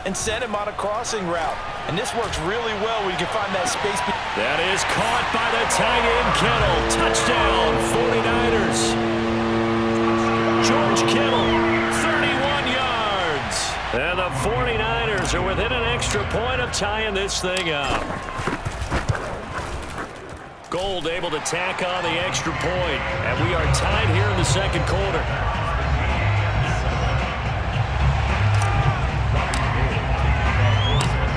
and send him on a crossing route. And this works really well when you can find that space. That is caught by the tight end, Kittle. Touchdown, 49ers. George Kittle, 31 yards. And the 49ers are within an extra point of tying this thing up. Gold able to tack on the extra point. And we are tied here in the second quarter.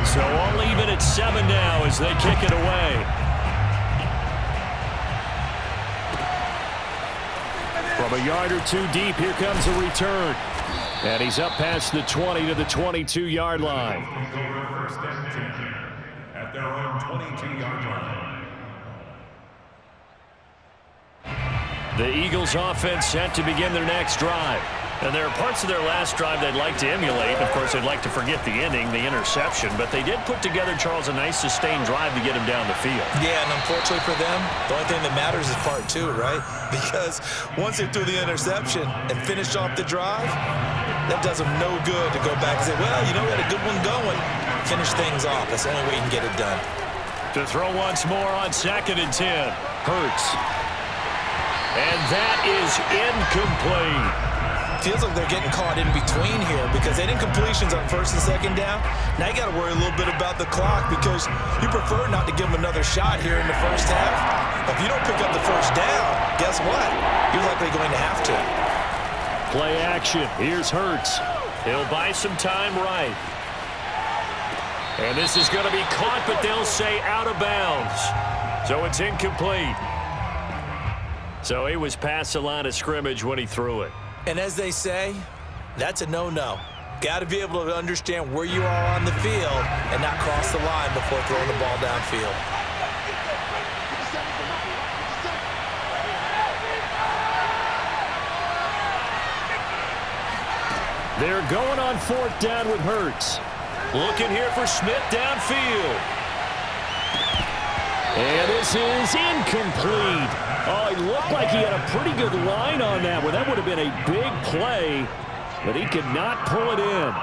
So all even at 7 now as they kick it away. From a yard or two deep, here comes a return. And he's up past the 20 to the 22-yard line. At their own 22-yard line. The Eagles offense set to begin their next drive. And there are parts of their last drive they'd like to emulate. Of course, they'd like to forget the ending, the interception. But they did put together, Charles, a nice sustained drive to get him down the field. Yeah, and unfortunately for them, the only thing that matters is part 2, right? Because once they threw the interception and finished off the drive, that does them no good to go back and say, well, you know, we had a good one going. Finish things off. That's the only way you can get it done. To throw once more on 2nd and 10. Hurts. And that is incomplete. Feels like they're getting caught in between here because they didn't completions on 1st and 2nd down. Now you got to worry a little bit about the clock because you prefer not to give them another shot here in the first half. If you don't pick up the first down, guess what? You're likely going to have to. Play action. Here's Hurts. He'll buy some time right. And this is going to be caught, but they'll say out of bounds. So it's incomplete. So he was past the line of scrimmage when he threw it. And as they say, that's a no-no. Got to be able to understand where you are on the field and not cross the line before throwing the ball downfield. They're going on 4th down with Hurts. Looking here for Smith downfield. And this is incomplete. Oh, he looked like he had a pretty good line on that one. That would have been a big play, but he could not pull it in.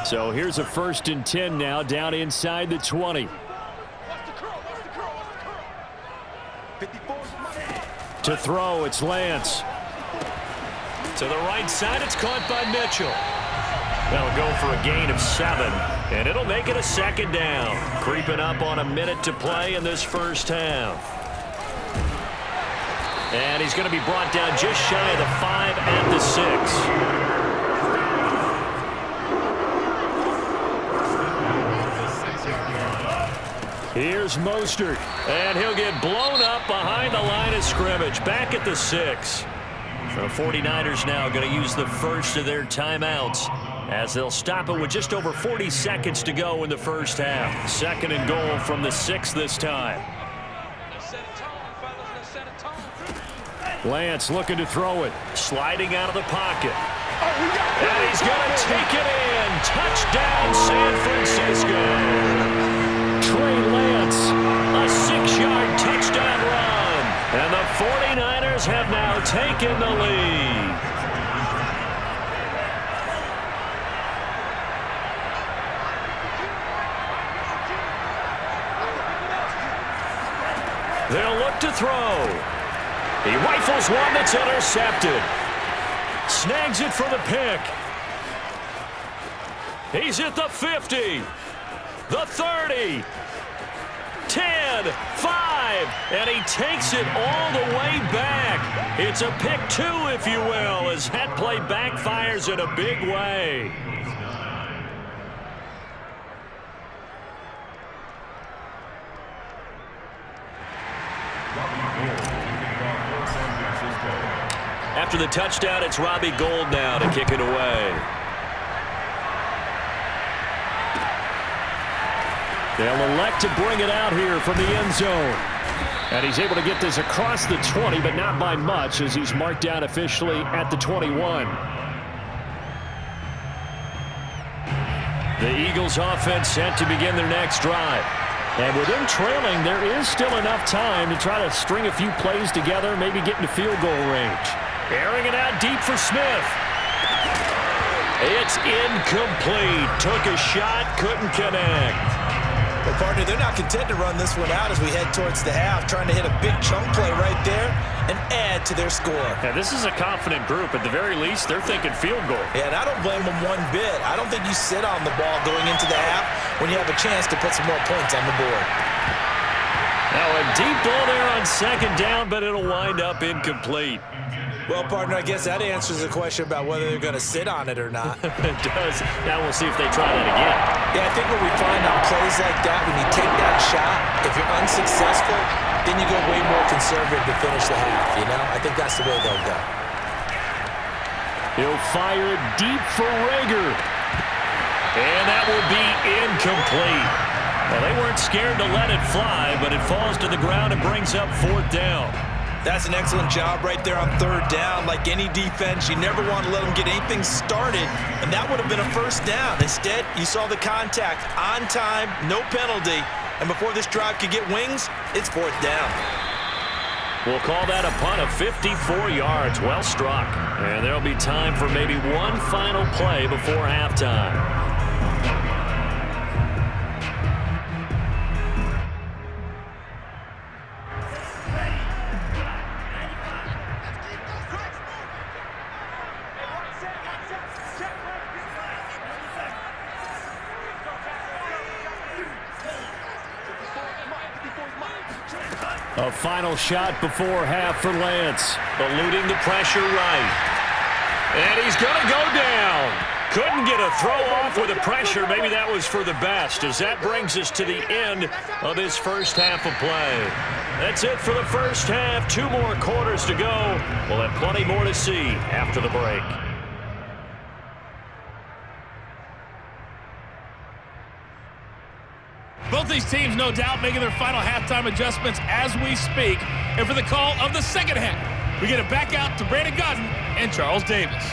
So here's a 1st and 10 now, down inside the 20. To throw, it's Lance. To the right side, it's caught by Mitchell. That'll go for a gain of 7, and it'll make it a 2nd down. Creeping up on a minute to play in this first half. And he's going to be brought down just shy of the 5 at the 6. Here's Mostert, and he'll get blown up behind the line of scrimmage, back at the 6. The 49ers now going to use the first of their timeouts as they'll stop it with just over 40 seconds to go in the first half. 2nd and goal from the 6 this time. Lance looking to throw it. Sliding out of the pocket. And he's going to take it in. Touchdown, San Francisco. Trey Lance, a 6-yard touchdown run. And the 49ers have now taken the lead. They'll look to throw. He rifles one that's intercepted. Snags it for the pick. He's at the 50. The 30. 10, 5, and he takes it all the way back. It's a pick 2, if you will, as that play backfires in a big way. After the touchdown, it's Robbie Gould now to kick it away. They'll elect to bring it out here from the end zone. And he's able to get this across the 20, but not by much, as he's marked down officially at the 21. The Eagles offense set to begin their next drive. And with them trailing, there is still enough time to try to string a few plays together, maybe get into field goal range. Airing it out deep for Smith. It's incomplete. Took a shot, couldn't connect. Well, partner, they're not content to run this one out as we head towards the half, trying to hit a big chunk play right there and add to their score. Yeah, this is a confident group. At the very least, they're thinking field goal. Yeah, and I don't blame them one bit. I don't think you sit on the ball going into the half when you have a chance to put some more points on the board. Now a deep ball there on second down, but it'll wind up incomplete. Well, partner, I guess that answers the question about whether they're going to sit on it or not. It does. Now we'll see if they try that again. Yeah, I think what we find on plays like that, when you take that shot, if you're unsuccessful, then you go way more conservative to finish the half, you know? I think that's the way they'll go. He'll fire it deep for Rager. And that will be incomplete. Well, they weren't scared to let it fly, but it falls to the ground and brings up fourth down. That's an excellent job right there on third down. Like any defense, you never want to let them get anything started, and that would have been a first down. Instead, you saw the contact on time, no penalty, and before this drive could get wings, it's fourth down. We'll call that a punt of 54 yards. Well struck. And there'll be time for maybe one final play before halftime. A final shot before half for Lance. Eluding the pressure right. And he's going to go down. Couldn't get a throw off with the pressure. Maybe that was for the best, as that brings us to the end of this first half of play. That's it for the first half. 2 more quarters to go. We'll have plenty more to see after the break. Both these teams, no doubt, making their final halftime adjustments as we speak. And for the call of the second half, we get it back out to Brandon Gaudin and Charles Davis.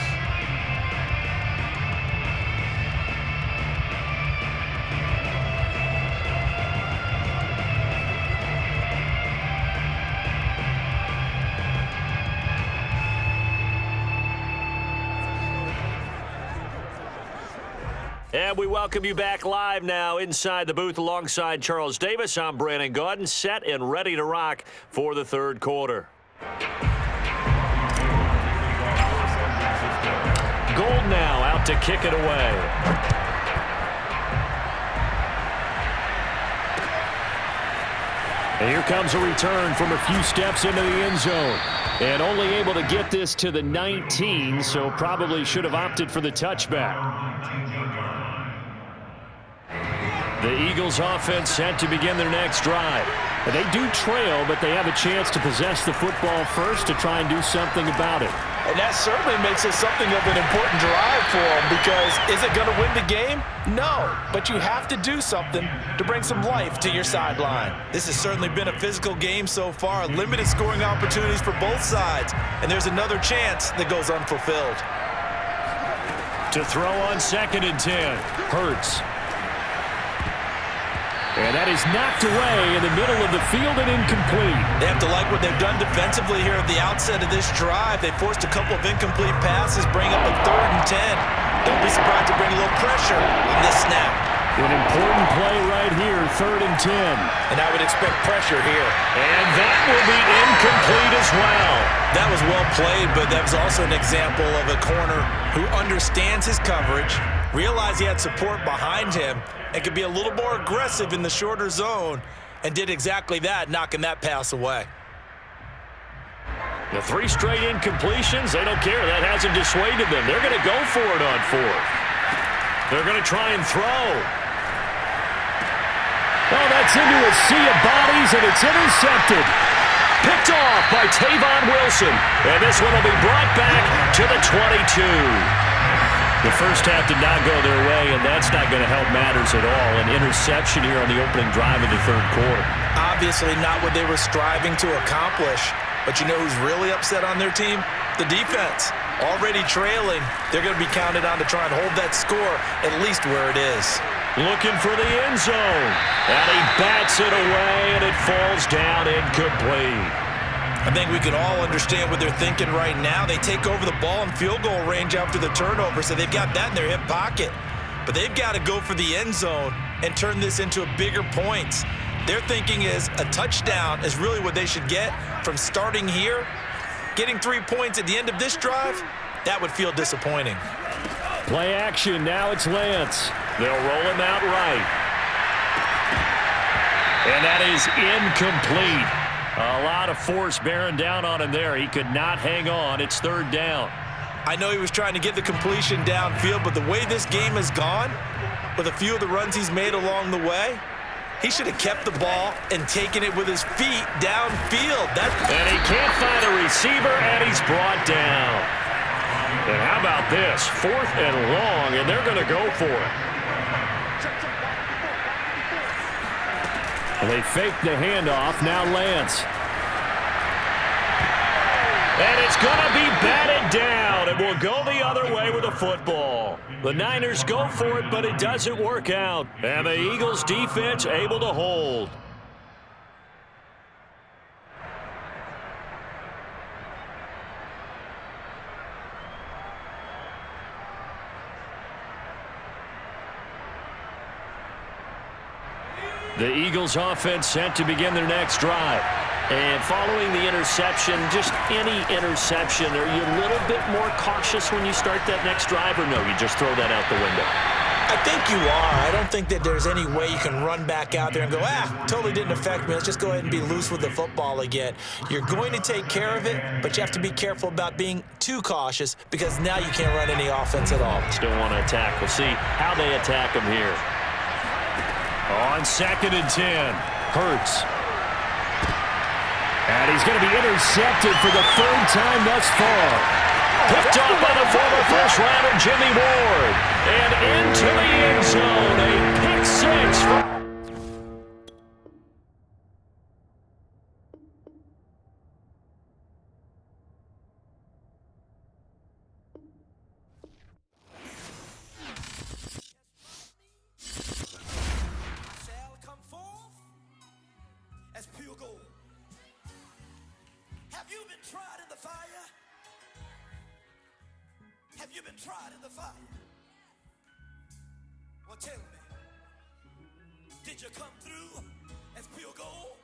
And we welcome you back live now inside the booth alongside Charles Davis. I'm Brandon Gaudin, set and ready to rock for the third quarter. Gold now out to kick it away. And here comes a return from a few steps into the end zone. And only able to get this to the 19, so probably should have opted for the touchback. The Eagles offense set to begin their next drive. They do trail, but they have a chance to possess the football first to try and do something about it. And that certainly makes it something of an important drive for them, because is it going to win the game? No, but you have to do something to bring some life to your sideline. This has certainly been a physical game so far, limited scoring opportunities for both sides, and there's another chance that goes unfulfilled. To throw on 2nd and 10, Hurts. And that is knocked away in the middle of the field and incomplete. They have to like what they've done defensively here at the outset of this drive. They forced a couple of incomplete passes, bring up a 3rd and 10. Don't be surprised to bring a little pressure on this snap. An important play right here, 3rd and 10. And I would expect pressure here. And that will be incomplete as well. That was well played, but that was also an example of a corner who understands his coverage, realized he had support behind him, and could be a little more aggressive in the shorter zone, and did exactly that, knocking that pass away. The 3 straight incompletions, they don't care. That hasn't dissuaded them. They're going to go for it on 4th. They're going to try and throw. Oh, that's into a sea of bodies, and it's intercepted. Picked off by Tavon Wilson. And this one will be brought back to the 22. The first half did not go their way, and that's not going to help matters at all. An interception here on the opening drive of the third quarter. Obviously not what they were striving to accomplish. But you know who's really upset on their team? The defense. Already trailing, they're going to be counted on to try and hold that score at least where it is. Looking for the end zone. And he bats it away, and it falls down incomplete. I think we can all understand what they're thinking right now. They take over the ball in field goal range after the turnover, so they've got that in their hip pocket. But they've got to go for the end zone and turn this into bigger points. Their thinking is a touchdown is really what they should get from starting here. Getting 3 points at the end of this drive, that would feel disappointing. Play action, now it's Lance. They'll roll him out right. And that is incomplete. A lot of force bearing down on him there. He could not hang on. It's third down. I know he was trying to get the completion downfield, but the way this game has gone, with a few of the runs he's made along the way, he should have kept the ball and taken it with his feet downfield. And he can't find a receiver, and he's brought down. And how about this? 4th and long, and they're going to go for it. And they fake the handoff. Now Lance. And it's going to be batted down. It will go the other way with the football. The Niners go for it, but it doesn't work out. And the Eagles defense able to hold. The Eagles offense set to begin their next drive. And following the interception, just any interception, are you a little bit more cautious when you start that next drive, or no, you just throw that out the window? I think you are. I don't think that there's any way you can run back out there and go, totally didn't affect me. Let's just go ahead and be loose with the football again. You're going to take care of it, but you have to be careful about being too cautious because now you can't run any offense at all. Still want to attack. We'll see how they attack him here. On 2nd and 10, Hurts. And he's going to be intercepted for the 3rd time thus far. Picked up by the former first-rounder Jimmy Ward. And into the end zone, a pick 6 for... Have you been tried in the fire? Well, tell me, did you come through as pure gold?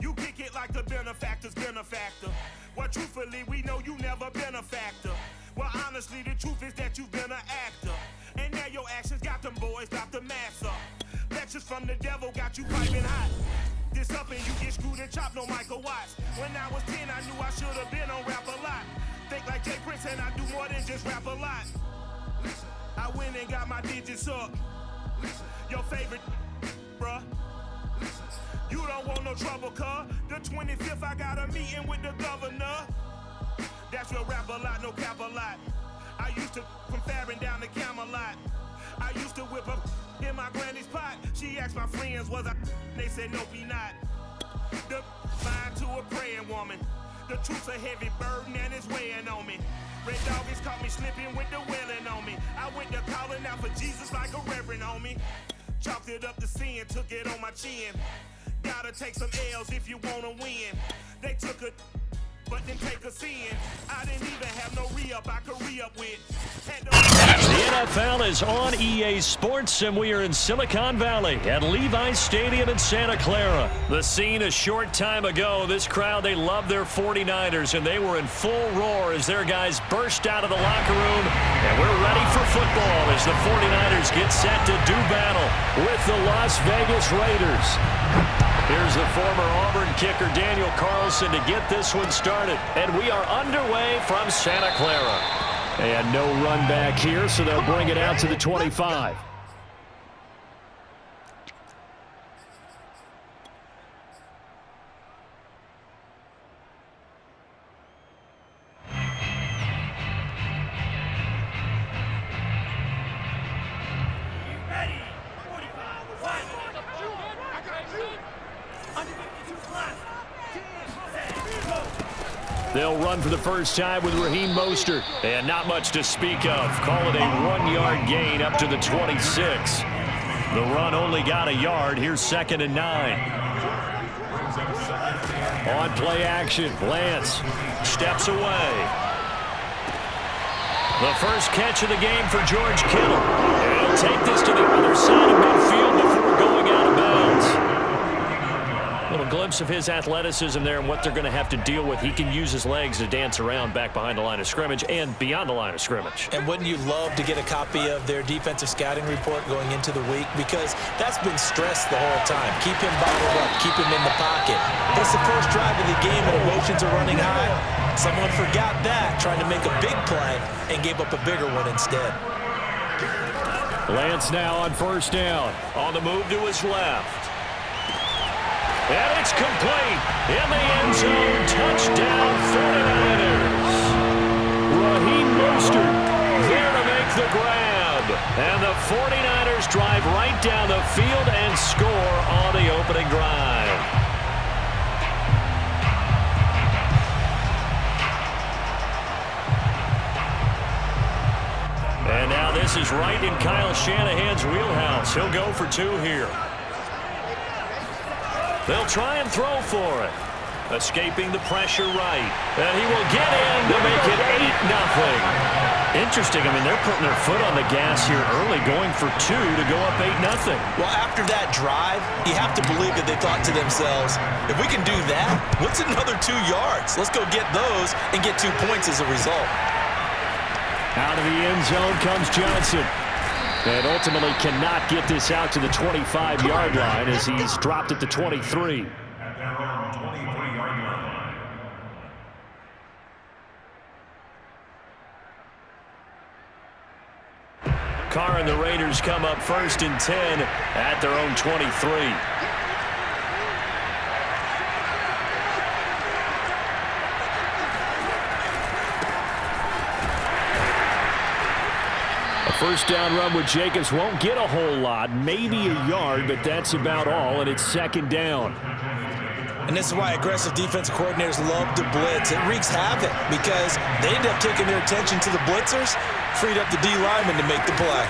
You kick it like the benefactor's benefactor. Well, truthfully, we know you never been a factor. Well, honestly, the truth is that you've been an actor. And now your actions got them boys about to mass up. Lectures from the devil got you piping hot. This up and you get screwed and chopped, no Michael Watts. When I was 10, I knew I should have been on rap a lot. Think like Jay Prince and I do more than just rap a lot. Listen, I went and got my digits up. Listen, your favorite, bruh. Listen, you don't want no trouble, cuz. The 25th, I got a meeting with the governor. That's real rap a lot, no cap a lot. I used to from Farron down to Camelot. I used to whip up in my granny's pot. She asked my friends, was I? They said, nope, he not. The line to a praying woman. The truth's a heavy burden and it's weighing on me. Red doggies caught me slipping with the wailing on me. I went to calling out for Jesus like a reverend on me. Chalked it up to sin, took it on my chin. Gotta take some L's if you wanna win. They took a but then take a sin. I didn't even have no re-up I could re-up with. The NFL is on EA Sports, and we are in Silicon Valley at Levi's Stadium in Santa Clara. The scene a short time ago. This crowd, they love their 49ers, and they were in full roar as their guys burst out of the locker room. And we're ready for football as the 49ers get set to do battle with the Las Vegas Raiders. Here's the former Auburn kicker Daniel Carlson to get this one started. And we are underway from Santa Clara. And no run back here, so they'll bring it out to the 25. They'll run for the first time with Raheem Mostert. And not much to speak of. Call it a 1-yard gain up to the 26. The run only got a yard. Here's 2nd and 9. On play action, Lance steps away. The first catch of the game for George Kittle. And he'll take this to the other side of midfield before going out of bounds. Little glimpse of his athleticism there and what they're going to have to deal with. He can use his legs to dance around back behind the line of scrimmage and beyond the line of scrimmage. And wouldn't you love to get a copy of their defensive scouting report going into the week? Because that's been stressed the whole time. Keep him bottled up. Keep him in the pocket. It's the first drive of the game and emotions are running high. Someone forgot that, trying to make a big play and gave up a bigger one instead. Lance now on 1st down. On the move to his left. And it's complete in the end zone. Touchdown, 49ers. Raheem Mostert there to make the grab. And the 49ers drive right down the field and score on the opening drive. And now this is right in Kyle Shanahan's wheelhouse. He'll go for 2 here. They'll try and throw for it. Escaping the pressure right. And he will get in to make it 8-0. Interesting. I mean, they're putting their foot on the gas here early, going for 2 to go up 8-0. Well, after that drive, you have to believe that they thought to themselves, if we can do that, what's another 2 yards? Let's go get those and get 2 points as a result. Out of the end zone comes Johnson. And ultimately cannot get this out to the 25-yard line as he's dropped at the 23. At their own 23-yard line. Carr and the Raiders come up 1st and 10 at their own 23. First down run with Jacobs won't get a whole lot, maybe a yard, but that's about all, and it's 2nd down. And this is why aggressive defensive coordinators love to blitz. It wreaks havoc because they end up taking their attention to the blitzers, freed up the D lineman to make the play.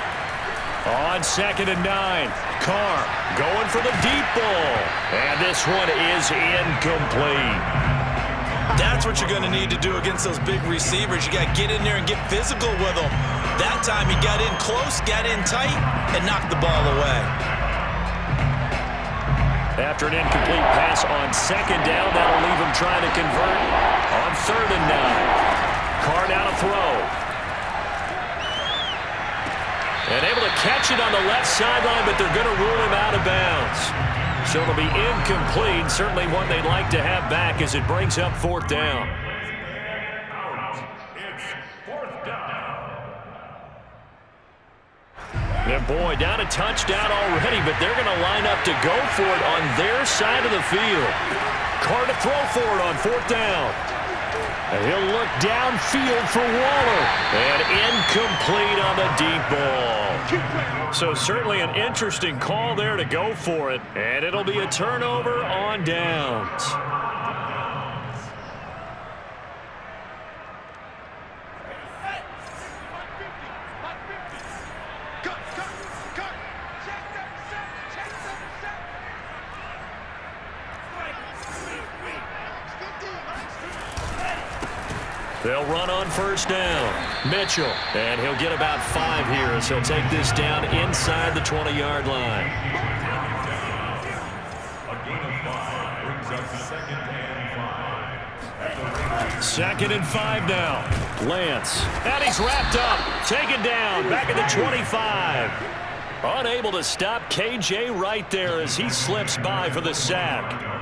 On 2nd and 9, Carr going for the deep ball, and this one is incomplete. That's what you're going to need to do against those big receivers. You got to get in there and get physical with them. That time he got in close, got in tight, and knocked the ball away. After an incomplete pass on 2nd down, that'll leave him trying to convert on 3rd and 9. Carr now to throw. And able to catch it on the left sideline, but they're going to rule him out of bounds. So it'll be incomplete, certainly one they'd like to have back as it brings up 4th down. It's 4th down. And boy, down a touchdown already, but they're going to line up to go for it on their side of the field. Carr to throw for it on 4th down. And he'll look downfield for Waller. And incomplete on the deep ball. So certainly an interesting call there to go for it. And it'll be a turnover on downs. They'll run on 1st down. Mitchell, and he'll get about 5 here as he'll take this down inside the 20-yard line. A gain of 5 brings up 2nd and 5. 2nd and 5 now. Lance, and he's wrapped up. Taken down, back at the 25. Unable to stop KJ right there as he slips by for the sack.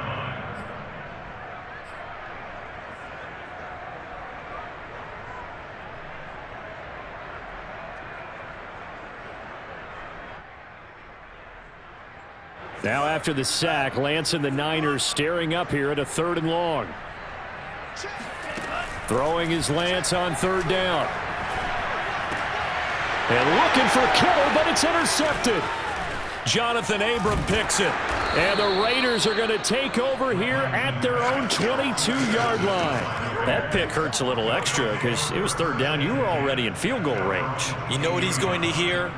Now after the sack, Lance and the Niners staring up here at a 3rd and long. Throwing is Lance on 3rd down. And looking for Kittle, but it's intercepted. Jonathan Abram picks it. And the Raiders are going to take over here at their own 22-yard line. That pick hurts a little extra because it was 3rd down. You were already in field goal range. You know what he's going to hear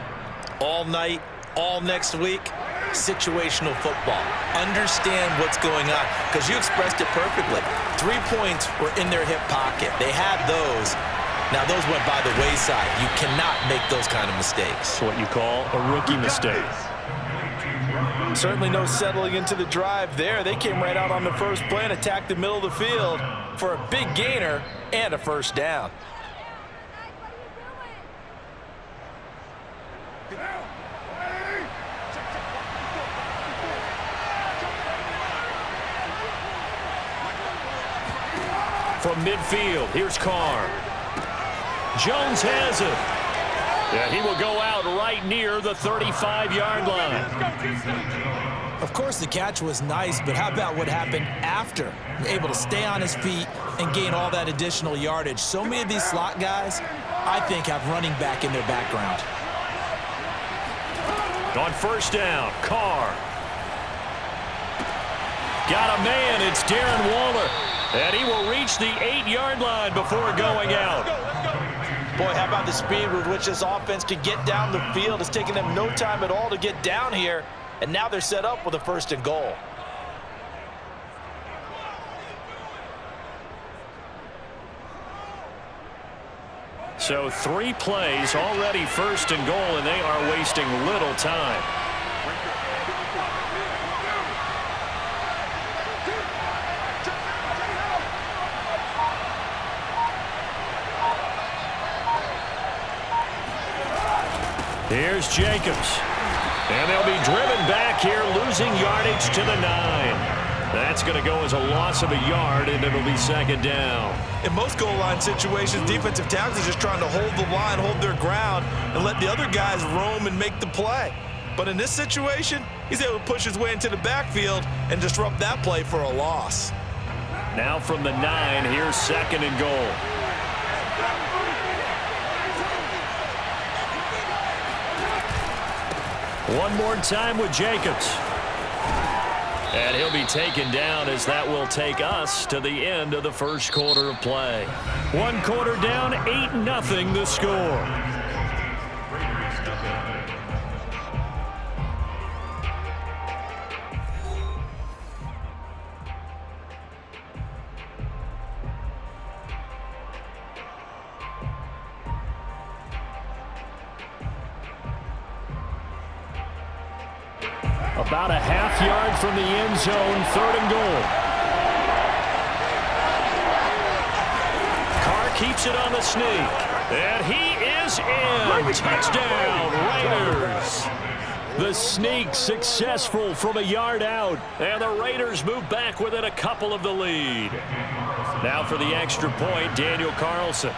all night? all next week, situational football. Understand what's going on, because you expressed it perfectly. 3 points were in their hip pocket. They had those. Now, those went by the wayside. You cannot make those kind of mistakes. It's what you call a rookie mistake. Certainly no settling into the drive there. They came right out on the first play and attacked the middle of the field for a big gainer and a first down. From midfield, here's Carr. Jones has it. Yeah, he will go out right near the 35-yard line. Of course, the catch was nice, but how about what happened after? Able to stay on his feet and gain all that additional yardage. So many of these slot guys, I think, have running back in their background. On first down, Carr. Got a man, it's Darren Waller. And he will reach the 8-yard line before going out. Boy, how about the speed with which this offense can get down the field? It's taken them no time at all to get down here, and now they're set up with a 1st and goal. So 3 plays, already 1st and goal, and they are wasting little time. Here's Jacobs. And they'll be driven back here, losing yardage to the 9. That's going to go as a loss of a yard, and it'll be 2nd down. In most goal line situations, defensive tackles are just trying to hold the line, hold their ground, and let the other guys roam and make the play. But in this situation, he's able to push his way into the backfield and disrupt that play for a loss. Now from the 9, here's 2nd and goal. One more time with Jacobs. And he'll be taken down as that will take us to the end of the first quarter of play. 1 quarter down, 8-0 the score. About a half-yard from the end zone, 3rd and goal. Carr keeps it on the sneak. And he is in. Touchdown, Raiders. The sneak successful from a yard out. And the Raiders move back within a couple of the lead. Now for the extra point, Daniel Carlson.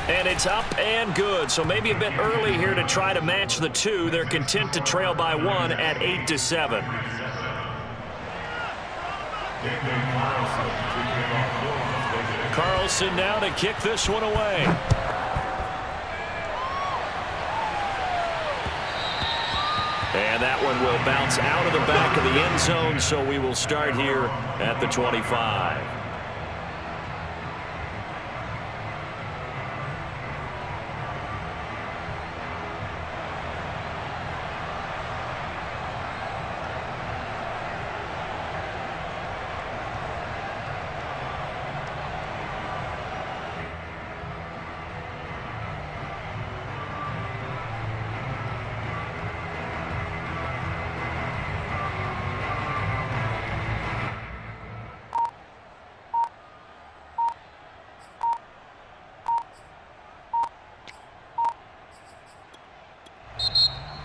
And it's up and good, so maybe a bit early here to try to match the 2. They're content to trail by 1 at 8-7. Carlson now to kick this one away. And that one will bounce out of the back of the end zone, so we will start here at the 25.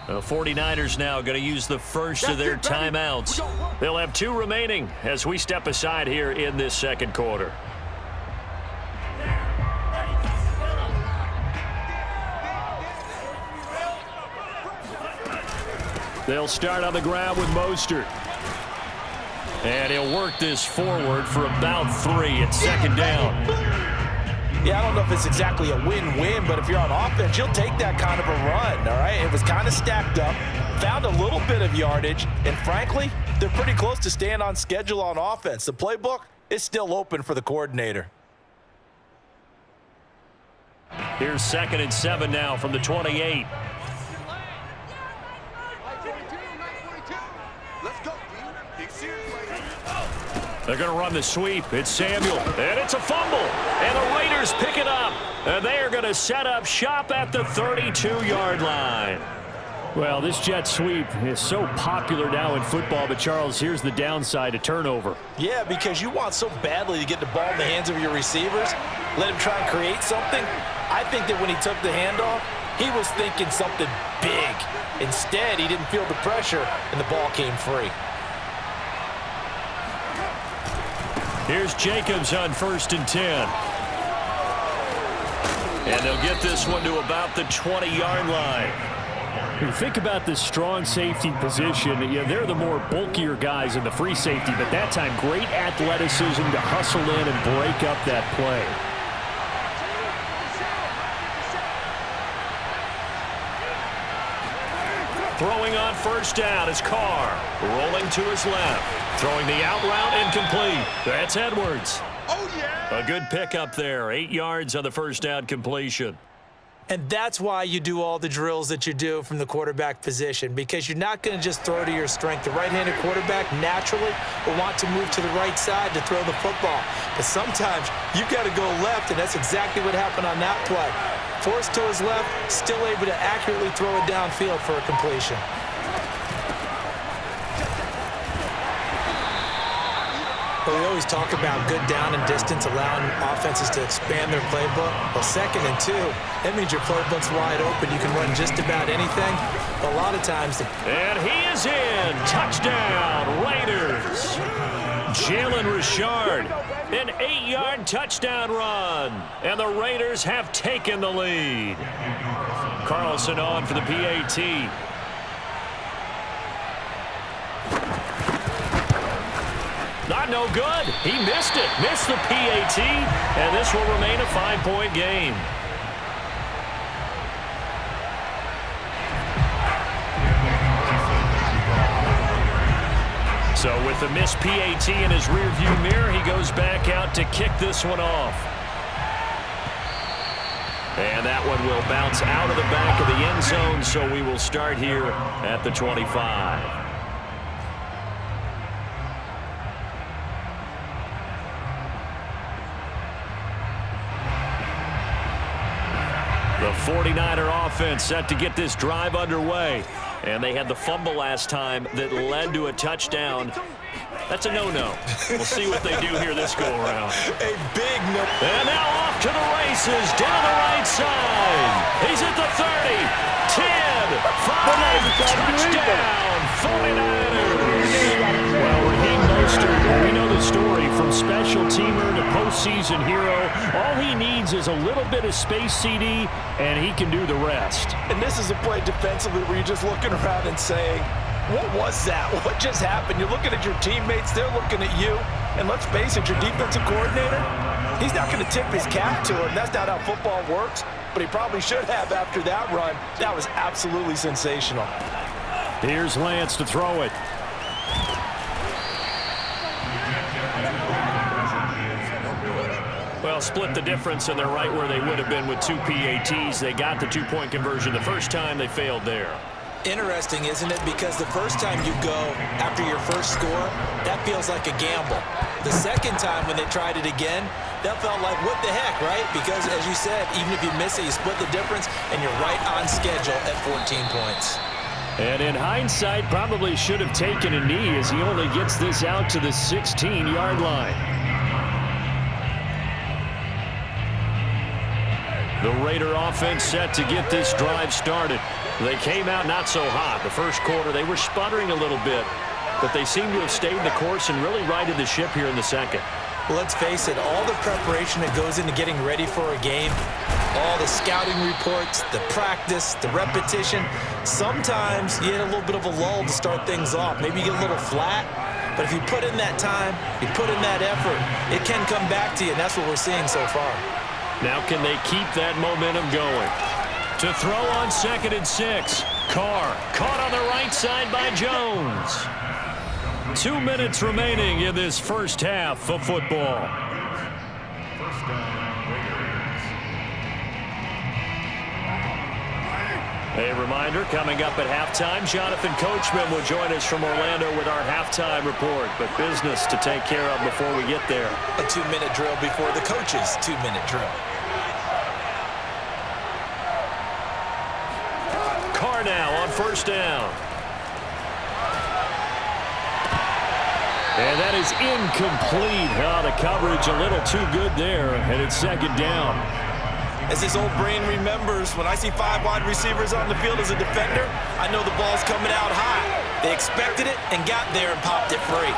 The 49ers now going to use the first of their timeouts. They'll have 2 remaining as we step aside here in this second quarter. They'll start on the ground with Mostert. And he'll work this forward for about 3 at 2nd down. Yeah, I don't know if it's exactly a win-win, but if you're on offense, you'll take that kind of a run, all right? It was kind of stacked up, found a little bit of yardage, and frankly, they're pretty close to staying on schedule on offense. The playbook is still open for the coordinator. Here's 2nd and 7 now from the 28. They're going to run the sweep. It's Samuel, and it's a fumble. And the Raiders pick it up. And they are going to set up shop at the 32-yard line. Well, this jet sweep is so popular now in football, but Charles, here's the downside, a turnover. Yeah, because you want so badly to get the ball in the hands of your receivers, let him try and create something. I think that when he took the handoff, he was thinking something big. Instead, he didn't feel the pressure, and the ball came free. Here's Jacobs on 1st and 10. And they'll get this one to about the 20-yard line. When you think about this strong safety position, they're the more bulkier guys in the free safety, but that time great athleticism to hustle in and break up that play. Throwing on 1st down is Carr. Rolling to his left. Throwing the out route incomplete. That's Edwards. Oh, yeah. A good pickup there. 8 yards on the 1st down completion. And that's why you do all the drills that you do from the quarterback position, because you're not going to just throw to your strength. The right-handed quarterback naturally will want to move to the right side to throw the football. But sometimes you've got to go left, and that's exactly what happened on that play. Forced to his left, still able to accurately throw it downfield for a completion. But we always talk about good down and distance, allowing offenses to expand their playbook. Well, 2nd and 2, that means your playbook's wide open. You can run just about anything. But a lot of times... And he is in. Touchdown, Raiders. Jalen Richard, an 8-yard touchdown run. And the Raiders have taken the lead. Carlson on for the PAT. Not no good. He missed it. Missed the PAT. And this will remain a 5-point game. So with the missed PAT in his rearview mirror, he goes back out to kick this one off. And that one will bounce out of the back of the end zone, so we will start here at the 25. The 49er offense set to get this drive underway. And they had the fumble last time that led to a touchdown. That's a no-no. We'll see what they do here this go-around. A big no. And now off to the races, down the right side. He's at the 30, 10, 5, touchdown, 49ers. Well, Raheem Mostert, we know the story, from special teamer to postseason hero. All he needs is a little bit of space, CD, and he can do the rest. And this is a play defensively where you're just looking around and saying, what was that? What just happened? You're looking at your teammates, they're looking at you. And let's face it, your defensive coordinator, he's not going to tip his cap to him. That's not how football works. But he probably should have after that run. That was absolutely sensational. Here's Lance to throw it. Well, split the difference, and they're right where they would have been with 2 PATs. They got the 2-point conversion the first time. They failed there. Interesting, isn't it? Because the first time you go after your first score, that feels like a gamble. The second time when they tried it again, that felt like, what the heck, right? Because, as you said, even if you miss it, you split the difference, and you're right on schedule at 14 points. And in hindsight, probably should have taken a knee as he only gets this out to the 16-yard line. The Raider offense set to get this drive started. They came out not so hot. The first quarter, they were sputtering a little bit, but they seem to have stayed the course and really righted the ship here in the second. Well, let's face it, all the preparation that goes into getting ready for a game, all the scouting reports, the practice, the repetition, sometimes you hit a little bit of a lull to start things off. Maybe you get a little flat, but if you put in that time, you put in that effort, it can come back to you, and that's what we're seeing so far. Now can they keep that momentum going? To throw on 2nd and 6. Carr caught on the right side by Jones. 2 minutes remaining in this first half of football. First down, Raiders. A reminder, coming up at halftime, Jonathan Coachman will join us from Orlando with our halftime report. But business to take care of before we get there. A 2-minute drill before the coach's 2-minute drill. Carr now on first down. And that is incomplete. Oh, the coverage a little too good there, and it's second down. As his old brain remembers, when I see 5 wide receivers on the field as a defender, I know the ball's coming out high. They expected it and got there and popped it free.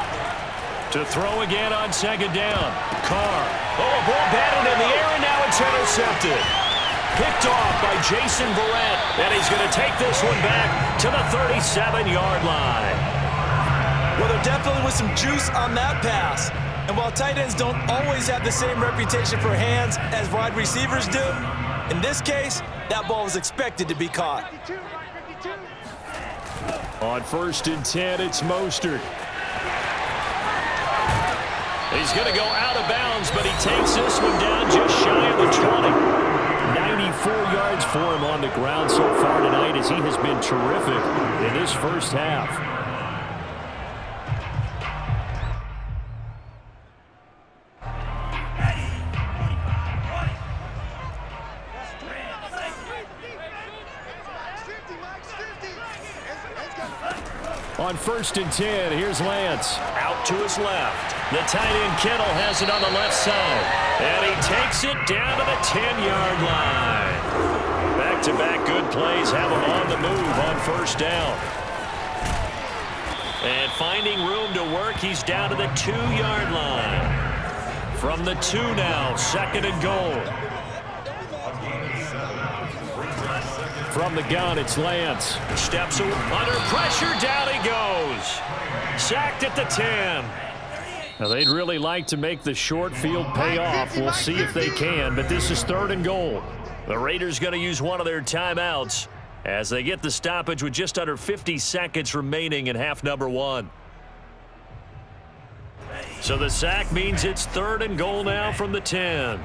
To throw again on second down. Carr. Oh, ball batted in the air, and now it's intercepted. Picked off by Jason Verrett, and he's going to take this one back to the 37-yard line. Well, there definitely was some juice on that pass. And while tight ends don't always have the same reputation for hands as wide receivers do, in this case, that ball was expected to be caught. On first and 10, it's Mostert. He's going to go out of bounds, but he takes this one down just shy of the 20. 94 yards for him on the ground so far tonight as he has been terrific in this first half. On first and 10, here's Lance. Out to his left. The tight end Kittle has it on the left side. And he takes it down to the 10-yard line. Back-to-back good plays have him on the move on first down. And finding room to work, he's down to the 2-yard line. From the 2 now, second and goal. From the gun, it's Lance. Steps under pressure, down he goes. Sacked at the 10. Now, they'd really like to make the short field pay off. We'll see if they can, but this is third and goal. The Raiders going to use one of their timeouts as they get the stoppage with just under 50 seconds remaining in half number 1. So the sack means it's third and goal now from the 10.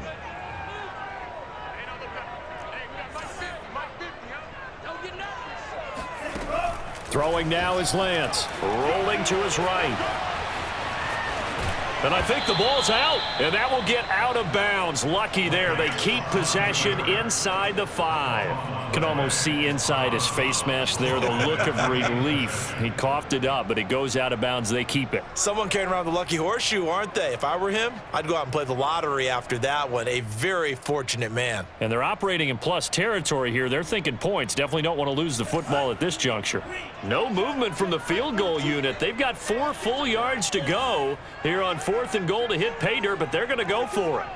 Throwing now is Lance. Rolling to his right. And I think the ball's out. And that will get out of bounds. Lucky there. They keep possession inside the 5. Can almost see inside his face mask there the look of relief. He coughed it up, but it goes out of bounds. They keep it. Someone carrying around the lucky horseshoe, aren't they? If I were him, I'd go out and play the lottery after that one. A very fortunate man. And they're operating in plus territory here. They're thinking points. Definitely don't want to lose the football at this juncture. No movement from the field goal unit. They've got 4 full yards to go here on fourth and goal to hit pay dirt, but they're going to go for it.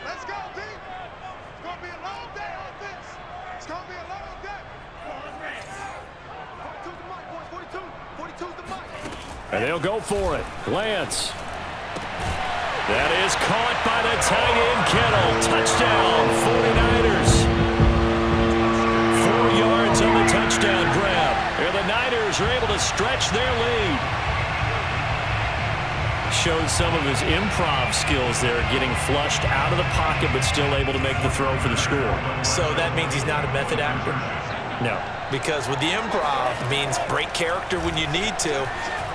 Let's go, D. It's going to be a long day on this. It's going to be a long day. 42's the mic, boys. 42's the mic. And they'll go for it. Lance. That is caught by the tight end Kittle. Touchdown, 49ers. 4 yards on the touchdown grab. And the Niners are able to stretch their lead. Showed some of his improv skills there, getting flushed out of the pocket but still able to make the throw for the score. So that means he's not a method actor? No. Because with the improv means break character when you need to.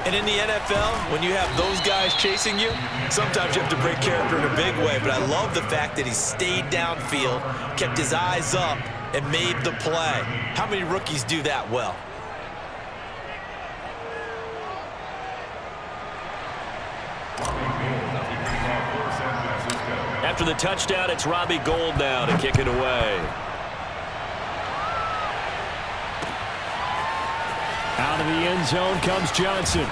And in the NFL, when you have those guys chasing you, sometimes you have to break character in a big way. But I love the fact that he stayed downfield, kept his eyes up, and made the play. How many rookies do that well? After the touchdown, it's Robbie Gould now to kick it away. Out of the end zone comes Johnson.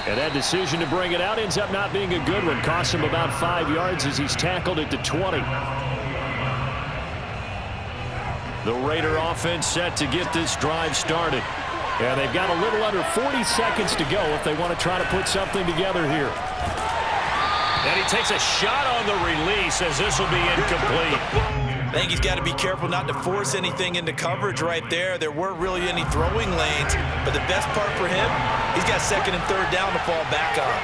And that decision to bring it out ends up not being a good one. Costs him about 5 yards as he's tackled at the 20. The Raider offense set to get this drive started. And they've got a little under 40 seconds to go if they want to try to put something together here. And he takes a shot on the release as this will be incomplete. I think he's got to be careful not to force anything into coverage right there. There weren't really any throwing lanes, but the best part for him, he's got second and third down to fall back on.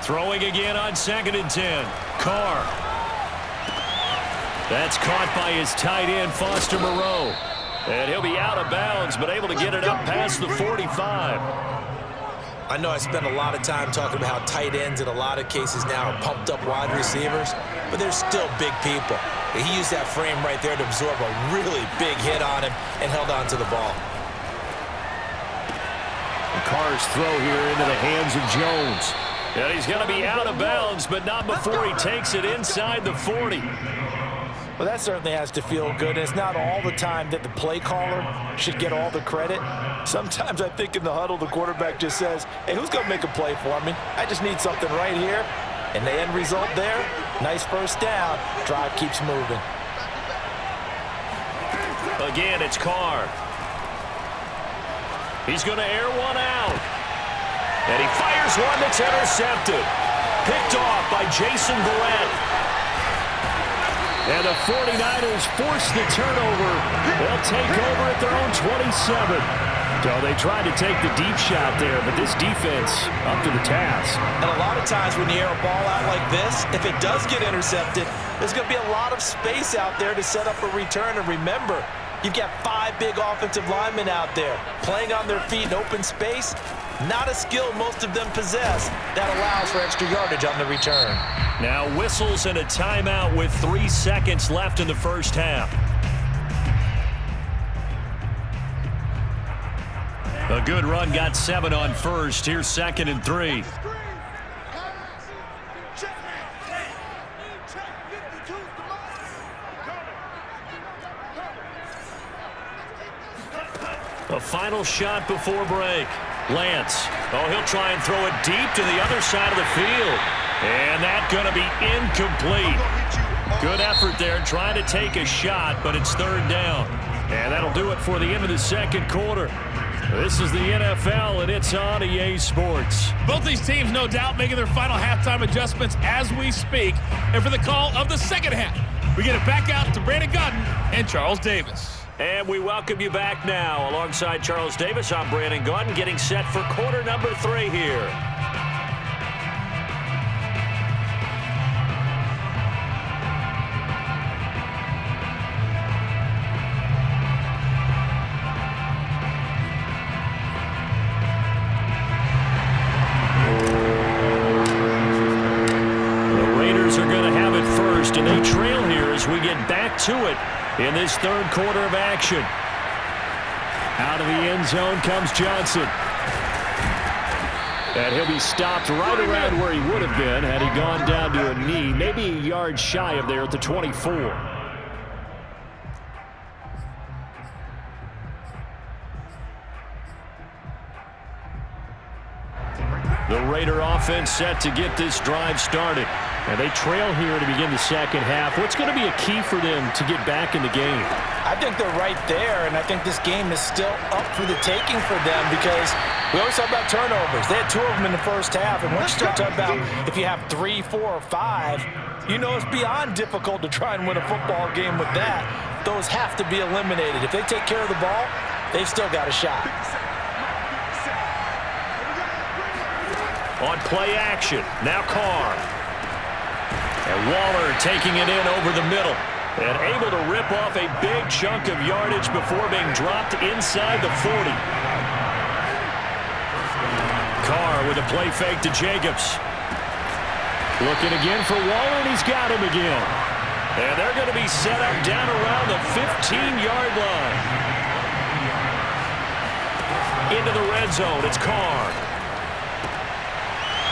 Throwing again on 2nd and 10. Carr. That's caught by his tight end, Foster Moreau. And he'll be out of bounds, but able to get it up past the 45. I know I spend a lot of time talking about how tight ends in a lot of cases now are pumped up wide receivers, but they're still big people. He used that frame right there to absorb a really big hit on him and held on to the ball. And Carr's throw here into the hands of Jones. And he's going to be out of bounds, but not before he takes it inside the 40. Well, that certainly has to feel good. And it's not all the time that the play caller should get all the credit. Sometimes I think in the huddle, the quarterback just says, hey, who's going to make a play for me? I just need something right here. And the end result there, nice first down. Drive keeps moving. Again, it's Carr. He's going to air one out. And he fires one that's intercepted. Picked off by Jason Verrett. And the 49ers force the turnover. They'll take over at their own 27. So they tried to take the deep shot there, but this defense up to the task. And a lot of times when you air a ball out like this, if it does get intercepted, there's going to be a lot of space out there to set up a return. And remember, you've got 5 big offensive linemen out there playing on their feet in open space. Not a skill most of them possess that allows for extra yardage on the return. Now whistles and a timeout with 3 seconds left in the first half. A good run got 7 on first. Here's 2nd and 3. A final shot before break. Lance. Oh, he'll try and throw it deep to the other side of the field. And that's going to be incomplete. Good effort there trying to take a shot, but it's 3rd down. And that'll do it for the end of the 2nd quarter. This is the NFL, and it's on EA Sports. Both these teams, no doubt, making their final halftime adjustments as we speak. And for the call of the 2nd half, we get it back out to Brandon Godden and Charles Davis. And we welcome you back now. Alongside Charles Davis, I'm Brandon Godden, getting set for quarter number 3 here. The Raiders are going to have it first, and they trail here as we get back to it. In this 3rd quarter of action. Out of the end zone comes Johnson. And he'll be stopped right around where he would have been had he gone down to a knee, maybe a yard shy of there at the 24. The Raider offense set to get this drive started. And they trail here to begin the 2nd half. What's going to be a key for them to get back in the game? I think they're right there, and I think this game is still up for the taking for them because we always talk about turnovers. They had 2 of them in the first half, and once you start talking about if you have 3, 4, or 5, you know it's beyond difficult to try and win a football game with that. Those have to be eliminated. If they take care of the ball, they've still got a shot. On play action, now Carr. And Waller taking it in over the middle. And able to rip off a big chunk of yardage before being dropped inside the 40. Carr with a play fake to Jacobs. Looking again for Waller, and he's got him again. And they're going to be set up down around the 15-yard line. Into the red zone, it's Carr.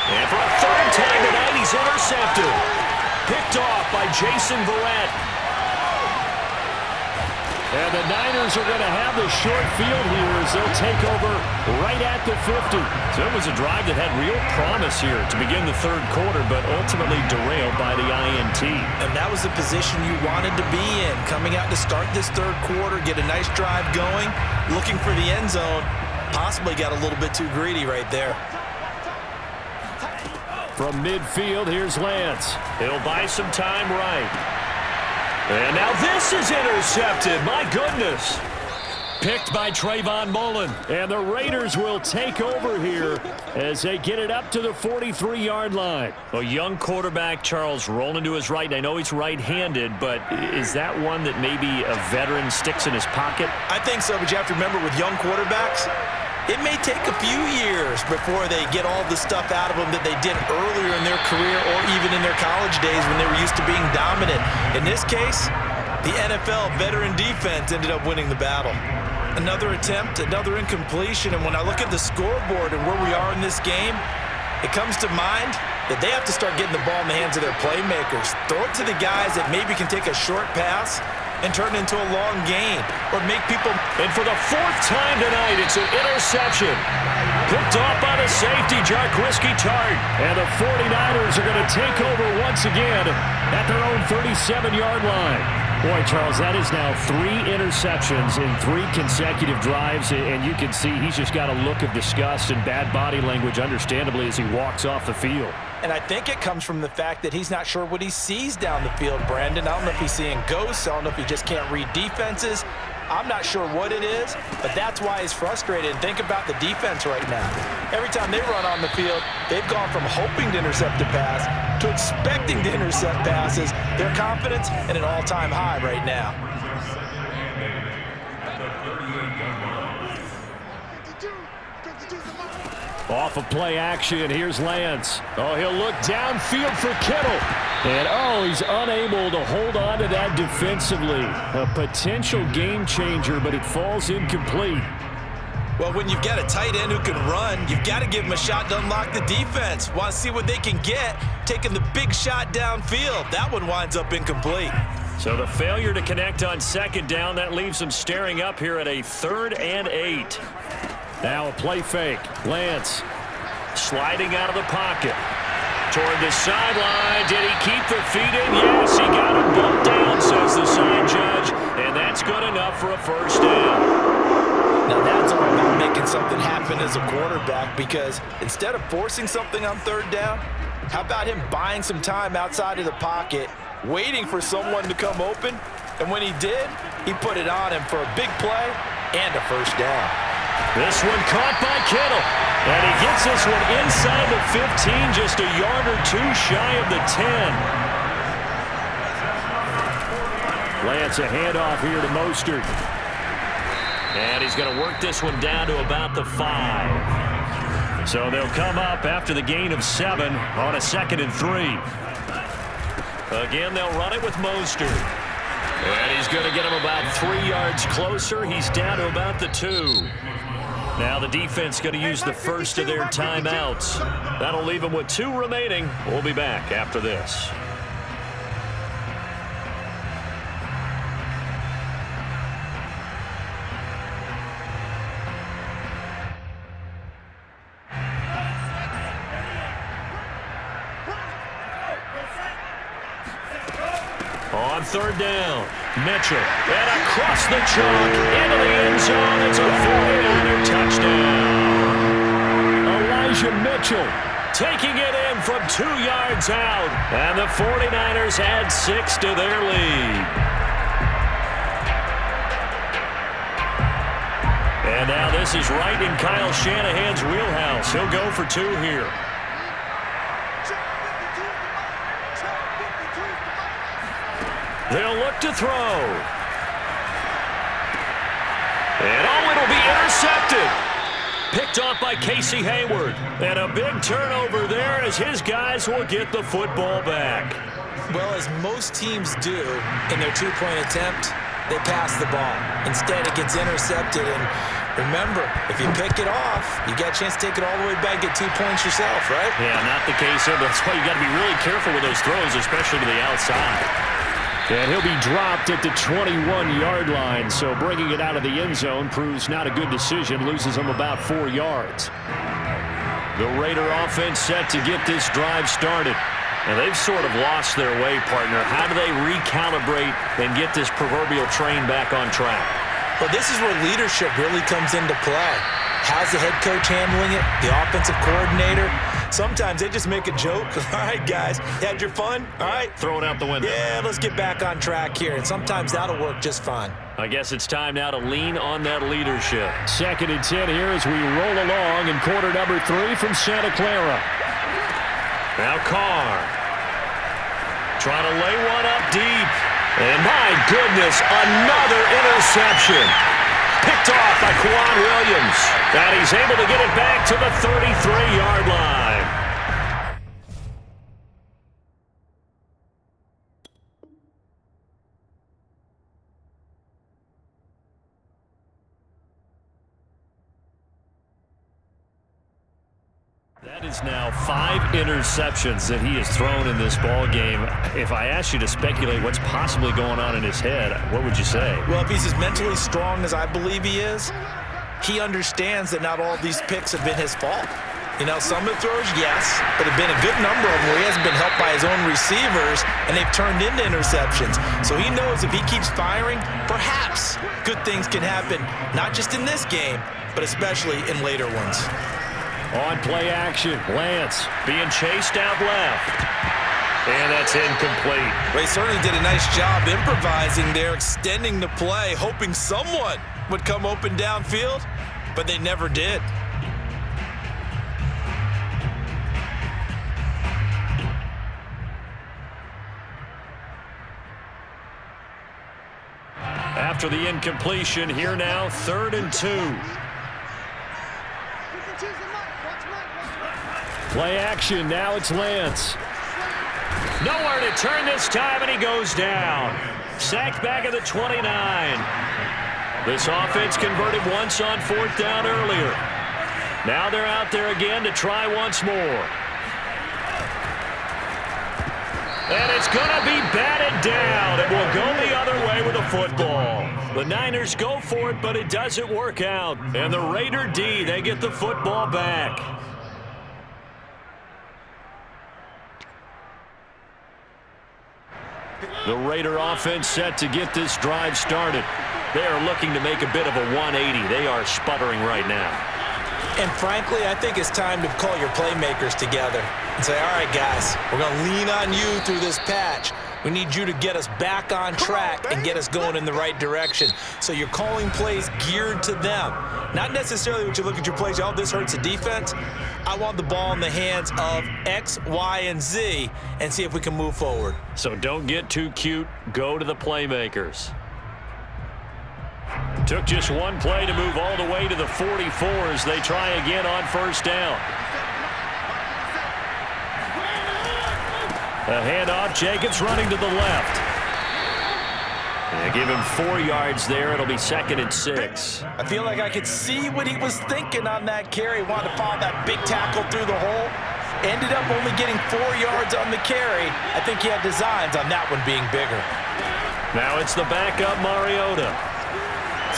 And for a 3rd time tonight, he's intercepted. Picked off by Jason Verrett. And the Niners are going to have the short field here as they'll take over right at the 50. So it was a drive that had real promise here to begin the 3rd quarter, but ultimately derailed by the INT. And that was the position you wanted to be in. Coming out to start this 3rd quarter, get a nice drive going, looking for the end zone. Possibly got a little bit too greedy right there. From midfield, here's Lance. He'll buy some time right. And now this is intercepted. My goodness. Picked by Trayvon Mullen. And the Raiders will take over here as they get it up to the 43-yard line. A young quarterback, Charles, rolling to his right. And I know he's right-handed, but is that one that maybe a veteran sticks in his pocket? I think so, but you have to remember with young quarterbacks, it may take a few years before they get all the stuff out of them that they did earlier in their career or even in their college days when they were used to being dominant. In this case, the NFL veteran defense ended up winning the battle. Another attempt, another incompletion, and when I look at the scoreboard and where we are in this game, it comes to mind that they have to start getting the ball in the hands of their playmakers. Throw it to the guys that maybe can take a short pass and turn it into a long game or make people. And for the fourth time tonight, it's an interception. Picked off by the safety, Jarquiski Tart. And the 49ers are going to take over once again at their own 37-yard line. Boy, Charles, that is now 3 interceptions in 3 consecutive drives, and you can see he's just got a look of disgust and bad body language, understandably, as he walks off the field. And I think it comes from the fact that he's not sure what he sees down the field, Brandon. I don't know if he's seeing ghosts. I don't know if he just can't read defenses. I'm not sure what it is, but that's why he's frustrated. And think about the defense right now. Every time they run on the field, they've gone from hoping to intercept a pass to expecting to intercept passes. Their confidence at an all-time high right now. Off of play action, here's Lance. Oh, he'll look downfield for Kittle. And, he's unable to hold on to that defensively. A potential game changer, but it falls incomplete. Well, when you've got a tight end who can run, you've got to give him a shot to unlock the defense. Want to see what they can get, taking the big shot downfield. That one winds up incomplete. So the failure to connect on second down, that leaves them staring up here at a 3rd and 8. Now a play fake. Lance sliding out of the pocket. Toward the sideline. Did he keep the feet in? Yes, he got them both down, says the side judge. And that's good enough for a first down. Now that's all about making something happen as a quarterback, because instead of forcing something on 3rd down, how about him buying some time outside of the pocket, waiting for someone to come open, and when he did, he put it on him for a big play and a first down. This one caught by Kittle. And he gets this one inside the 15, just a yard or 2 shy of the 10. Lance, a handoff here to Mostert. And he's going to work this one down to about the 5. So they'll come up after the gain of 7 on a 2nd and 3. Again, they'll run it with Mostert. And he's going to get him about 3 yards closer. He's down to about the 2. Now the defense going to use the first of their timeouts. That'll leave them with 2 remaining. We'll be back after this. On 3rd down, Mitchell, and across the chalk into the end zone. It's a 49er touchdown. Elijah Mitchell taking it in from 2 yards out, and the 49ers add 6 to their lead. And now this is right in Kyle Shanahan's wheelhouse. He'll go for 2 here. They'll look to throw. And it'll be intercepted. Picked off by Casey Hayward. And a big turnover there as his guys will get the football back. Well, as most teams do in their 2-point attempt, they pass the ball. Instead, it gets intercepted. And remember, if you pick it off, you got a chance to take it all the way back, get 2 points yourself, right? Yeah, not the case here. That's why you got to be really careful with those throws, especially to the outside. And he'll be dropped at the 21-yard line, so bringing it out of the end zone proves not a good decision, loses him about 4 yards. The Raider offense set to get this drive started. And they've sort of lost their way, partner. How do they recalibrate and get this proverbial train back on track? Well, this is where leadership really comes into play. How's the head coach handling it? The offensive coordinator? Sometimes they just make a joke. All right, guys, had your fun? All right. Throw it out the window. Yeah, let's get back on track here, and sometimes that'll work just fine. I guess it's time now to lean on that leadership. 2nd and 10 here as we roll along in quarter number 3 from Santa Clara. Now Carr. Trying to lay one up deep. And my goodness, another interception. Picked off by Quan Williams. And he's able to get it back to the 33-yard line. That is now 5 interceptions that he has thrown in this ball game. If I asked you to speculate what's possibly going on in his head, what would you say? Well, if he's as mentally strong as I believe he is, he understands that not all of these picks have been his fault. You know, some of the throws, yes, but there have been a good number of them where he hasn't been helped by his own receivers, and they've turned into interceptions. So he knows if he keeps firing, perhaps good things can happen, not just in this game, but especially in later ones. On play action, Lance being chased out left. And that's incomplete. They certainly did a nice job improvising there, extending the play, hoping someone would come open downfield, but they never did. After the incompletion, here now, 3rd and 2. Play action, now it's Lance. Nowhere to turn this time, and he goes down. Sacked back at the 29. This offense converted once on 4th down earlier. Now they're out there again to try once more. And it's going to be batted down. It will go the other way with the football. The Niners go for it, but it doesn't work out. And the Raider D, they get the football back. The Raider offense set to get this drive started. They are looking to make a bit of a 180. They are sputtering right now. And frankly, I think it's time to call your playmakers together and say, all right, guys, we're going to lean on you through this patch. We need you to get us back on track and get us going in the right direction. So you're calling plays geared to them. Not necessarily when you look at your plays, oh, this hurts the defense. I want the ball in the hands of X, Y, and Z and see if we can move forward. So don't get too cute. Go to the playmakers. Took just one play to move all the way to the 44 as they try again on 1st down. A handoff, Jacobs running to the left. And give him 4 yards there. It'll be 2nd and 6. I feel like I could see what he was thinking on that carry. Wanted to follow that big tackle through the hole. Ended up only getting 4 yards on the carry. I think he had designs on that one being bigger. Now it's the backup, Mariota.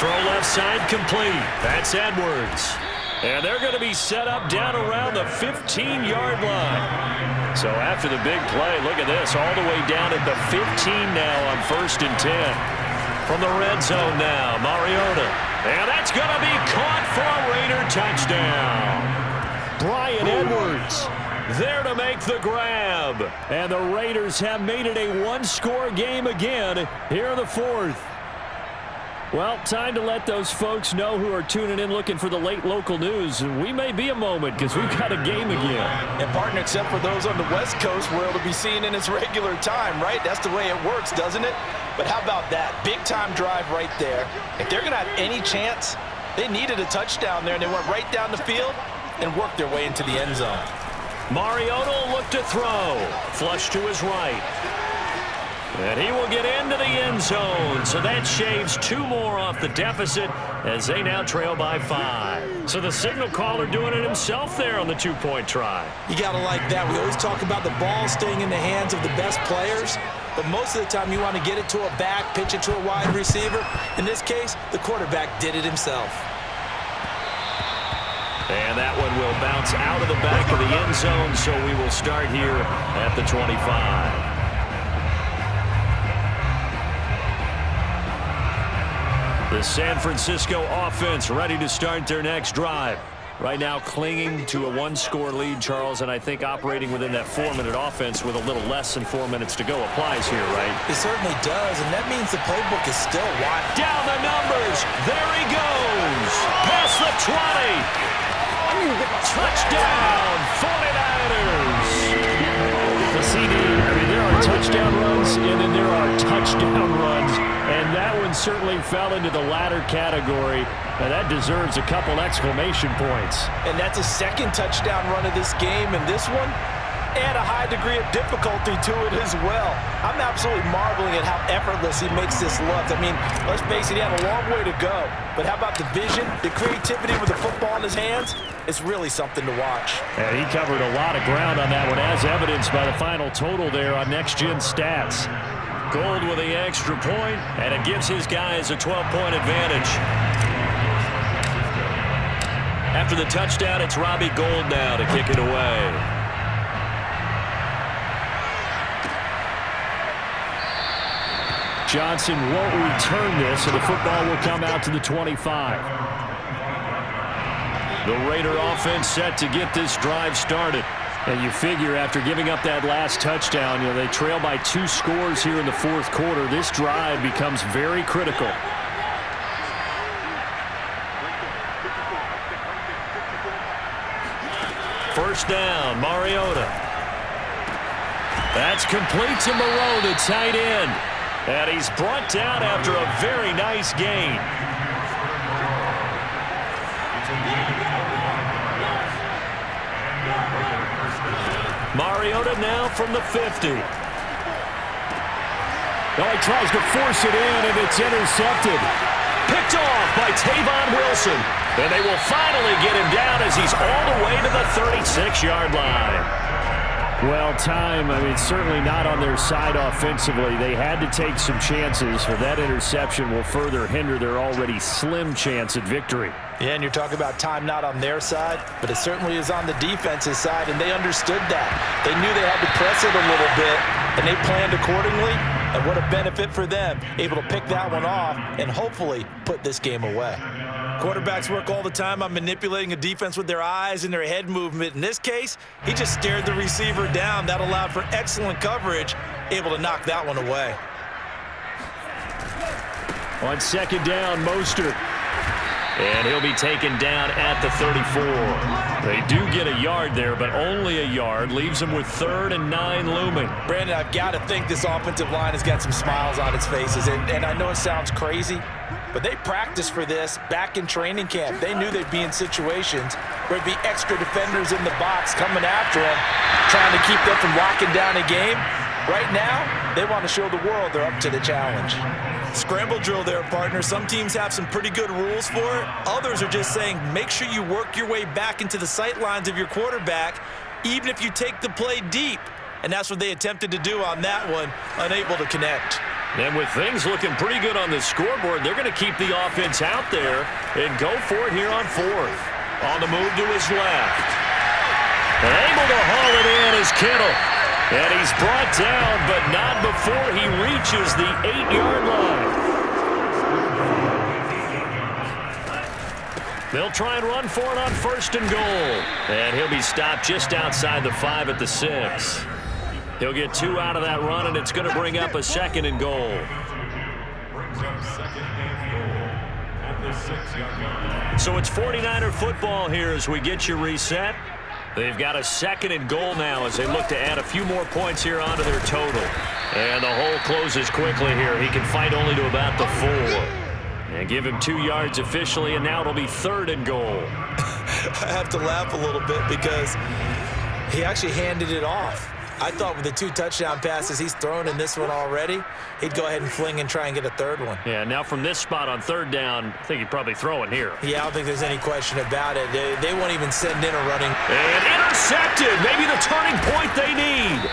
Throw left side complete. That's Edwards. And they're going to be set up down around the 15-yard line. So after the big play, look at this, all the way down at the 15 now on 1st and 10. From the red zone now, Mariota. And that's going to be caught for a Raider touchdown. Brian Edwards there to make the grab. And the Raiders have made it a one-score game again here in the 4th. Well, time to let those folks know who are tuning in looking for the late local news. We may be a moment because we've got a game again. And partner, except for those on the West Coast where it'll be seen in its regular time, right? That's the way it works, doesn't it? But how about that? Big-time drive right there. If they're going to have any chance, they needed a touchdown there, and they went right down the field and worked their way into the end zone. Mariota will look to throw. Flush to his right. And he will get into the end zone. So that shaves 2 more off the deficit as they now trail by 5. So the signal caller doing it himself there on the 2-point try. You got to like that. We always talk about the ball staying in the hands of the best players. But most of the time you want to get it to a back, pitch it to a wide receiver. In this case, the quarterback did it himself. And that one will bounce out of the back of the end zone. So we will start here at the 25. The San Francisco offense ready to start their next drive. Right now clinging to a one-score lead, Charles, and I think operating within that 4-minute offense with a little less than 4 minutes to go applies here, right? It certainly does, and that means the playbook is still wide. Down the numbers. There he goes. Past the 20. Touchdown, 49ers. The CD, I mean, there are touchdown runs, and then there are touchdown runs, and that one certainly fell into the latter category. Now, that deserves a couple exclamation points. And that's a second touchdown run of this game, and this one, add a high degree of difficulty to it as well. I'm absolutely marveling at how effortless he makes this look. I mean, let's face it, he had a long way to go. But how about the vision, the creativity with the football in his hands? It's really something to watch. And he covered a lot of ground on that one, as evidenced by the final total there on Next Gen Stats. Gold with the extra point, and it gives his guys a 12-point advantage. After the touchdown, it's Robbie Gould now to kick it away. Johnson won't return this, and the football will come out to the 25. The Raider offense set to get this drive started. And you figure after giving up that last touchdown, they trail by 2 scores here in the fourth quarter. This drive becomes very critical. First down, Mariota. That's complete to Moreau, the tight end. And he's brought down after a very nice gain. Mariota now from the 50. Oh, he tries to force it in, and it's intercepted. Picked off by Tavon Wilson. And they will finally get him down as he's all the way to the 36-yard line. Well, time, I mean, certainly not on their side offensively. They had to take some chances, for that interception will further hinder their already slim chance at victory. Yeah, and you're talking about time not on their side, but it certainly is on the defense's side, and they understood that. They knew they had to press it a little bit, and they planned accordingly, and what a benefit for them, able to pick that one off and hopefully put this game away. Quarterbacks work all the time on manipulating a defense with their eyes and their head movement. In this case, he just stared the receiver down. That allowed for excellent coverage, able to knock that one away. On second down, Mostert. And he'll be taken down at the 34. They do get a yard there, but only a yard. Leaves them with 3rd and 9 looming. Brandon, I've got to think this offensive line has got some smiles on its faces. And I know it sounds crazy, but they practiced for this back in training camp. They knew they'd be in situations where there'd be extra defenders in the box coming after them, trying to keep them from locking down a game. Right now, they want to show the world they're up to the challenge. Scramble drill there, partner. Some teams have some pretty good rules for it. Others are just saying make sure you work your way back into the sight lines of your quarterback, even if you take the play deep. And that's what they attempted to do on that one, unable to connect. And with things looking pretty good on the scoreboard, they're going to keep the offense out there and go for it here on 4th. On the move to his left. And able to haul it in is Kittle. And he's brought down, but not before he reaches the 8-yard line. They'll try and run for it on 1st and goal. And he'll be stopped just outside the 5 at the 6. He'll get 2 out of that run, and it's going to bring up a 2nd and goal. Brings up 2nd and goal at the 6-yard line. So it's 49er football here as we get you reset. They've got a 2nd and goal now as they look to add a few more points here onto their total. And the hole closes quickly here. He can fight only to about the 4. And give him 2 yards officially, and now it'll be 3rd and goal. I have to laugh a little bit because he actually handed it off. I thought with the 2 touchdown passes he's thrown in this one already, he'd go ahead and fling and try and get a 3rd one. Yeah, now from this spot on 3rd down, I think he'd probably throw it here. Yeah, I don't think there's any question about it. They won't even send in a running. And intercepted. Maybe the turning point they need.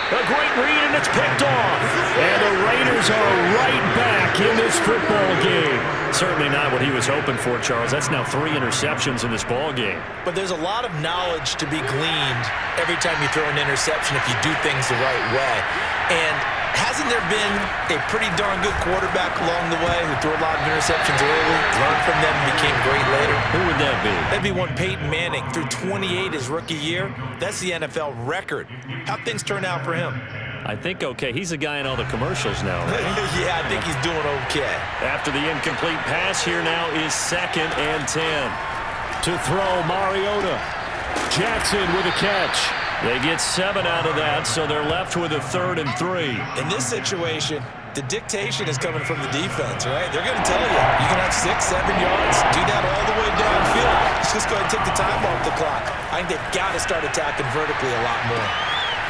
A great read, and it's picked off. And the Raiders are right back in this football game. Certainly not what he was hoping for, Charles. That's now 3 interceptions in this ball game. But there's a lot of knowledge to be gleaned every time you throw an interception if you do things the right way. And Hasn't there been a pretty darn good quarterback along the way who threw a lot of interceptions early, learned from them, and became great later? Who would that be? That'd be one Peyton Manning. Threw 28 his rookie year. That's the NFL record. How'd things turn out for him? I think okay. He's a guy in all the commercials now, right? Yeah, I think he's doing okay. After the incomplete pass, here now is 2nd and 10. To throw, Mariota. Jackson with a catch. They get 7 out of that, so they're left with a 3rd and 3. In this situation, the dictation is coming from the defense, right? They're going to tell you, you can have 6, 7 yards, do that all the way downfield. Let's just go ahead and take the time off the clock. I think they've got to start attacking vertically a lot more.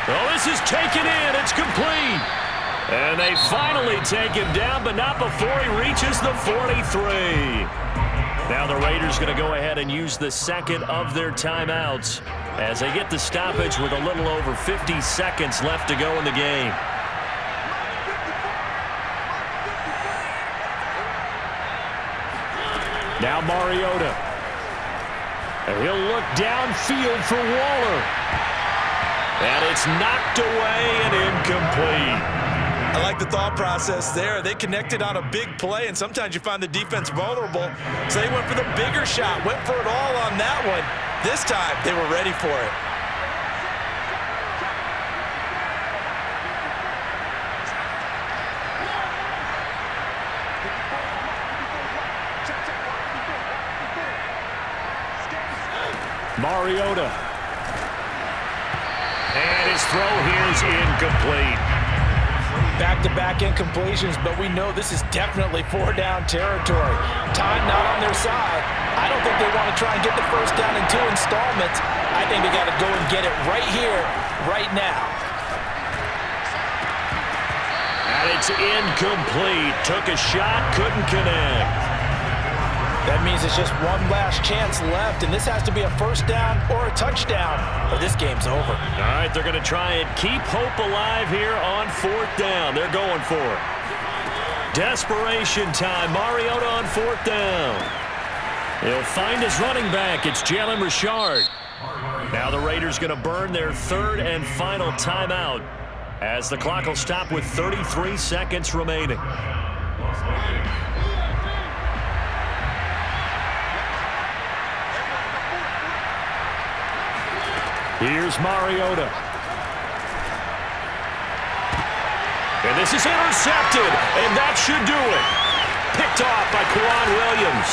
Oh, this is taken in. It's complete. And they finally take him down, but not before he reaches the 43. Now the Raiders going to go ahead and use the 2nd of their timeouts as they get the stoppage with a little over 50 seconds left to go in the game. Now Mariota. And he'll look downfield for Waller. And it's knocked away and incomplete. I like the thought process there. They connected on a big play, and sometimes you find the defense vulnerable. So they went for the bigger shot, went for it all on that one. This time, they were ready for it. Mariota. And his throw here is incomplete. Back-to-back incompletions, but we know this is definitely 4-down territory. Time not on their side. I don't think they want to try and get the first down in 2 installments. I think they got to go and get it right here, right now. And it's incomplete. Took a shot, couldn't connect. That means it's just one last chance left, and this has to be a first down or a touchdown, or this game's over. All right, they're going to try and keep hope alive here on 4th down. They're going for it. Desperation time. Mariota on 4th down. He'll find his running back. It's Jalen Richard. Now the Raiders going to burn their 3rd and final timeout as the clock will stop with 33 seconds remaining. Here's Mariota. And this is intercepted, and that should do it. Picked off by Quan Williams.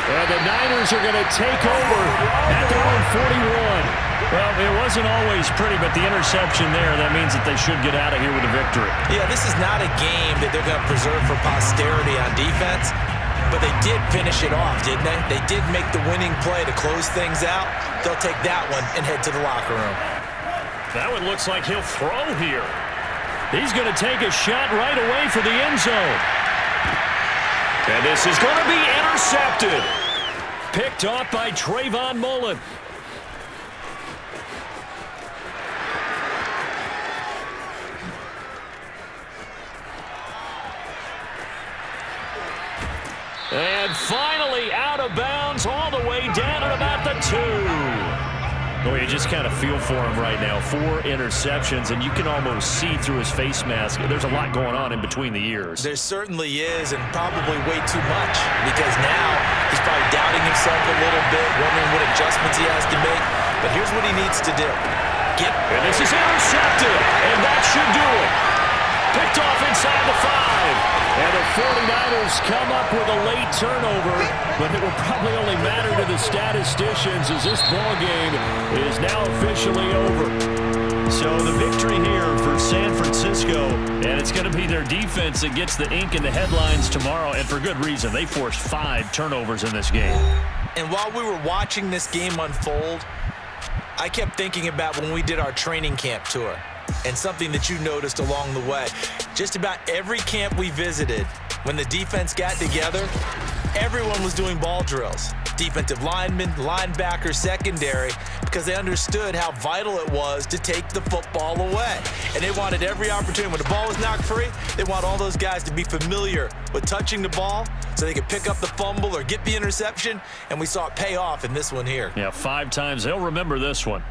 And the Niners are going to take over at their own 41. Well, it wasn't always pretty, but the interception there, that means that they should get out of here with a victory. Yeah, this is not a game that they're going to preserve for posterity on defense. But they did finish it off, didn't they? They did make the winning play to close things out. They'll take that one and head to the locker room. That one looks like he'll throw here. He's going to take a shot right away for the end zone. And this is going to be intercepted. Picked off by Trayvon Mullen. And finally out of bounds all the way down at about the 2. Boy, you just kind of feel for him right now. 4 interceptions, and you can almost see through his face mask. There's a lot going on in between the ears. There certainly is, and probably way too much, because now he's probably doubting himself a little bit, wondering what adjustments he has to make. But here's what he needs to do. And this is intercepted, and that should do it. Picked off inside the 5. And the 49ers come up with a late turnover, but it will probably only matter to the statisticians as this ball game is now officially over. So the victory here for San Francisco, and it's going to be their defense that gets the ink in the headlines tomorrow, and for good reason. They forced 5 turnovers in this game. And while we were watching this game unfold, I kept thinking about when we did our training camp tour. And something that you noticed along the way. Just about every camp we visited, when the defense got together, everyone was doing ball drills. Defensive linemen, linebackers, secondary, because they understood how vital it was to take the football away. And they wanted every opportunity. When the ball was knocked free, they want all those guys to be familiar with touching the ball so they could pick up the fumble or get the interception. And we saw it pay off in this one here. Yeah, 5 times. They'll remember this one.